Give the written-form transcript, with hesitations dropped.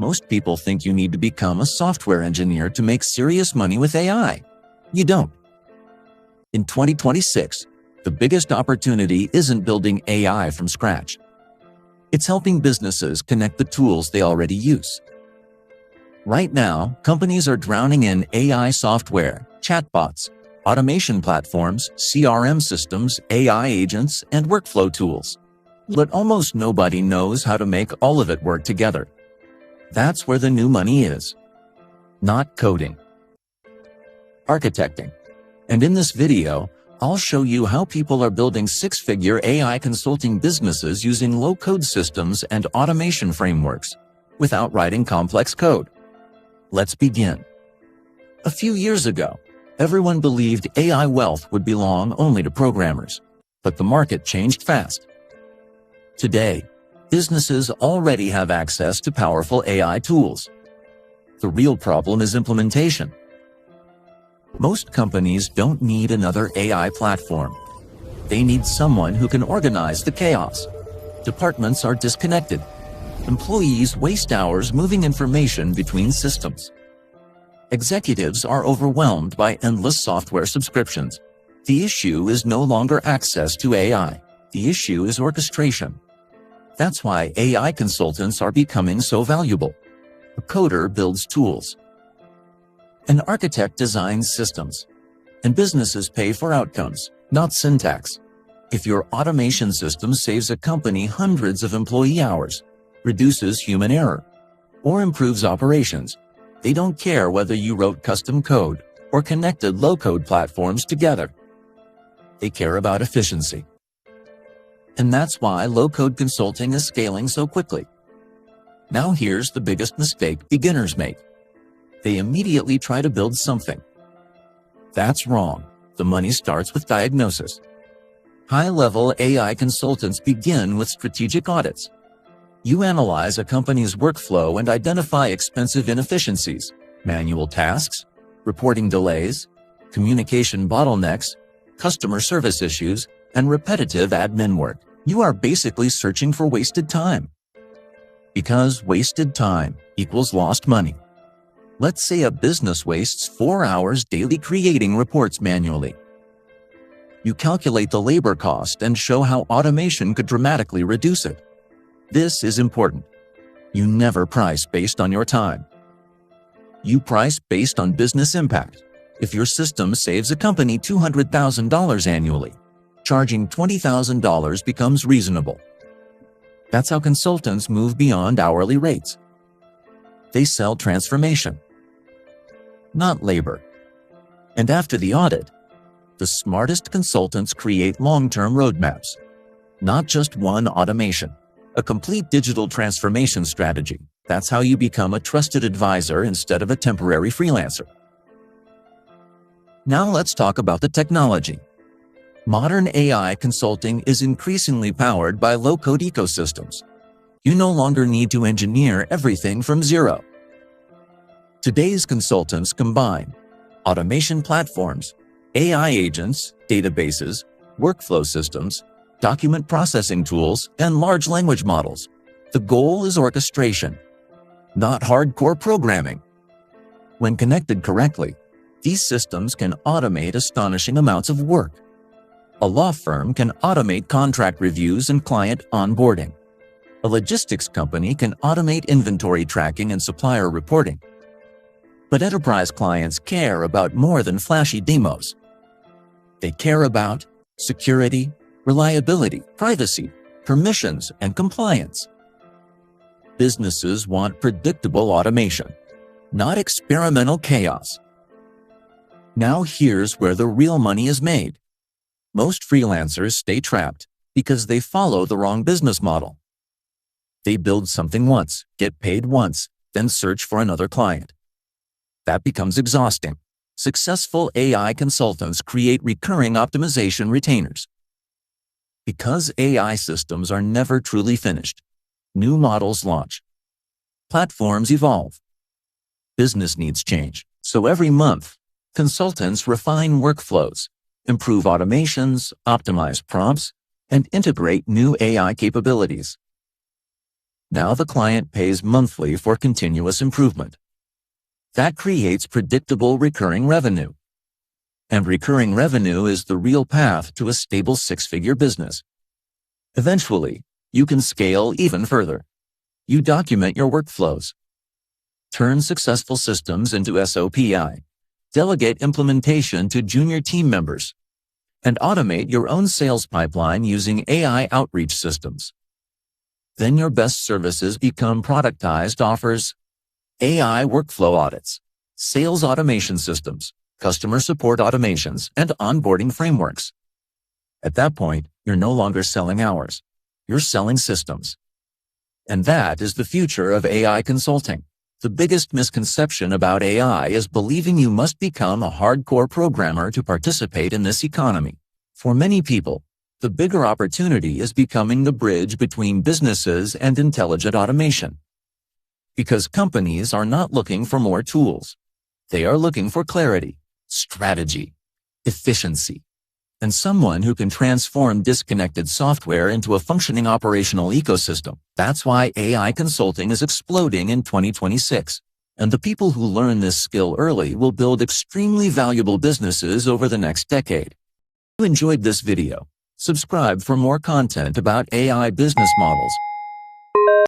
Most people think you need to become a software engineer to make serious money with AI. You don't. In 2026, the biggest opportunity isn't building AI from scratch. It's helping businesses connect the tools they already use. Right now, companies are drowning in AI software, chatbots, automation platforms, CRM systems, AI agents, and workflow tools. But almost nobody knows how to make all of it work together. That's where the new money is. Not coding. Architecting. And in this video, I'll show you how people are building six-figure AI consulting businesses using low-code systems and automation frameworks without writing complex code. Let's begin. A few years ago, everyone believed AI wealth would belong only to programmers, but the market changed fast. Today, businesses already have access to powerful AI tools. The real problem is implementation. Most companies don't need another AI platform. They need someone who can organize the chaos. Departments are disconnected. Employees waste hours moving information between systems. Executives are overwhelmed by endless software subscriptions. The issue is no longer access to AI. The issue is orchestration. That's why AI consultants are becoming so valuable. A coder builds tools. An architect designs systems. And businesses pay for outcomes, not syntax. If your automation system saves a company hundreds of employee hours, reduces human error, or improves operations, they don't care whether you wrote custom code or connected low-code platforms together. They care about efficiency. And that's why low-code consulting is scaling so quickly. Now here's the biggest mistake beginners make. They immediately try to build something. That's wrong. The money starts with diagnosis. High-level AI consultants begin with strategic audits. You analyze a company's workflow and identify expensive inefficiencies, manual tasks, reporting delays, communication bottlenecks, customer service issues, and repetitive admin work. You are basically searching for wasted time. Because wasted time equals lost money. Let's say a business wastes 4 hours daily creating reports manually. You calculate the labor cost and show how automation could dramatically reduce it. This is important. You never price based on your time. You price based on business impact. If your system saves a company $200,000 annually, charging $20,000 becomes reasonable. That's how consultants move beyond hourly rates. They sell transformation, not labor. And after the audit, the smartest consultants create long-term roadmaps, not just one automation, a complete digital transformation strategy. That's how you become a trusted advisor instead of a temporary freelancer. Now let's talk about the technology. Modern AI consulting is increasingly powered by low-code ecosystems. You no longer need to engineer everything from zero. Today's consultants combine automation platforms, AI agents, databases, workflow systems, document processing tools, and large language models. The goal is orchestration, not hardcore programming. When connected correctly, these systems can automate astonishing amounts of work. A law firm can automate contract reviews and client onboarding. A logistics company can automate inventory tracking and supplier reporting. But enterprise clients care about more than flashy demos. They care about security, reliability, privacy, permissions, and compliance. Businesses want predictable automation, not experimental chaos. Now here's where the real money is made. Most freelancers stay trapped because they follow the wrong business model. They build something once, get paid once, then search for another client. That becomes exhausting. Successful AI consultants create recurring optimization retainers. Because AI systems are never truly finished, new models launch. Platforms evolve. Business needs change. So every month, consultants refine workflows, improve automations, optimize prompts, and integrate new AI capabilities. Now the client pays monthly for continuous improvement. That creates predictable recurring revenue. And recurring revenue is the real path to a stable six-figure business. Eventually, you can scale even further. You document your workflows. Turn successful systems into SOPI. Delegate implementation to junior team members. And automate your own sales pipeline using AI outreach systems. Then your best services become productized offers: AI workflow audits, sales automation systems, customer support automations, and onboarding frameworks. At that point, you're no longer selling hours. You're selling systems. And that is the future of AI consulting. The biggest misconception about AI is believing you must become a hardcore programmer to participate in this economy. For many people, the bigger opportunity is becoming the bridge between businesses and intelligent automation. Because companies are not looking for more tools. They are looking for clarity, strategy, efficiency, and someone who can transform disconnected software into a functioning operational ecosystem. That's why AI consulting is exploding in 2026. And the people who learn this skill early will build extremely valuable businesses over the next decade. If you enjoyed this video, subscribe for more content about AI business models,